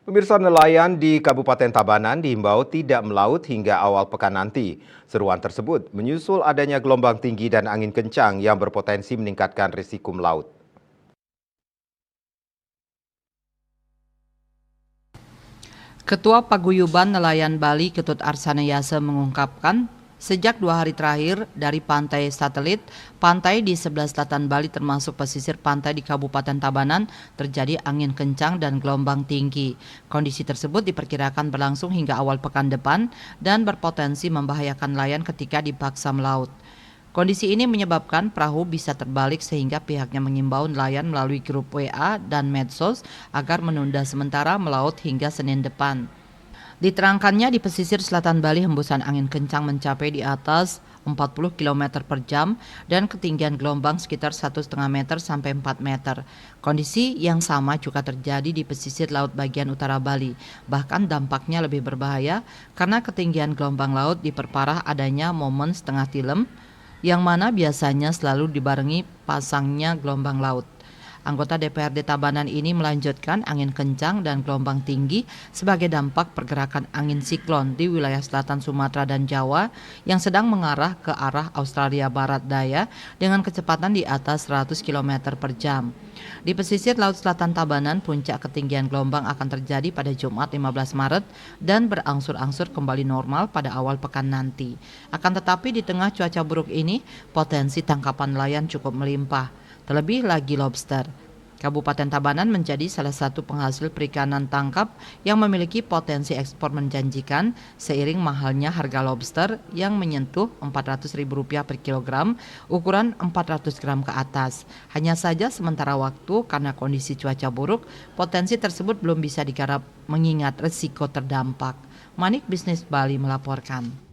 Pemirsa, nelayan di Kabupaten Tabanan diimbau tidak melaut hingga awal pekan nanti. Seruan tersebut menyusul adanya gelombang tinggi dan angin kencang yang berpotensi meningkatkan risiko melaut. Ketua Paguyuban Nelayan Bali Ketut Arsanayase mengungkapkan, sejak 2 hari terakhir dari pantai satelit, pantai di sebelah selatan Bali termasuk pesisir pantai di Kabupaten Tabanan terjadi angin kencang dan gelombang tinggi. Kondisi tersebut diperkirakan berlangsung hingga awal pekan depan dan berpotensi membahayakan nelayan ketika dipaksa melaut. Kondisi ini menyebabkan perahu bisa terbalik sehingga pihaknya mengimbau nelayan melalui grup WA dan medsos agar menunda sementara melaut hingga Senin depan. Diterangkannya di pesisir selatan Bali hembusan angin kencang mencapai di atas 40 km per jam dan ketinggian gelombang sekitar 1,5 meter sampai 4 meter. Kondisi yang sama juga terjadi di pesisir laut bagian utara Bali. Bahkan dampaknya lebih berbahaya karena ketinggian gelombang laut diperparah adanya momen setengah tillem yang mana biasanya selalu dibarengi pasangnya gelombang laut. Anggota DPRD Tabanan ini melanjutkan angin kencang dan gelombang tinggi sebagai dampak pergerakan angin siklon di wilayah selatan Sumatera dan Jawa yang sedang mengarah ke arah Australia Barat Daya dengan kecepatan di atas 100 km per jam. Di pesisir Laut Selatan Tabanan, puncak ketinggian gelombang akan terjadi pada Jumat 15 Maret dan berangsur-angsur kembali normal pada awal pekan nanti. Akan tetapi di tengah cuaca buruk ini, potensi tangkapan nelayan cukup melimpah. Terlebih lagi lobster. Kabupaten Tabanan menjadi salah satu penghasil perikanan tangkap yang memiliki potensi ekspor menjanjikan seiring mahalnya harga lobster yang menyentuh Rp400.000 per kilogram ukuran 400 gram ke atas. Hanya saja sementara waktu karena kondisi cuaca buruk, potensi tersebut belum bisa digarap mengingat risiko terdampak. Manik Bisnis Bali melaporkan.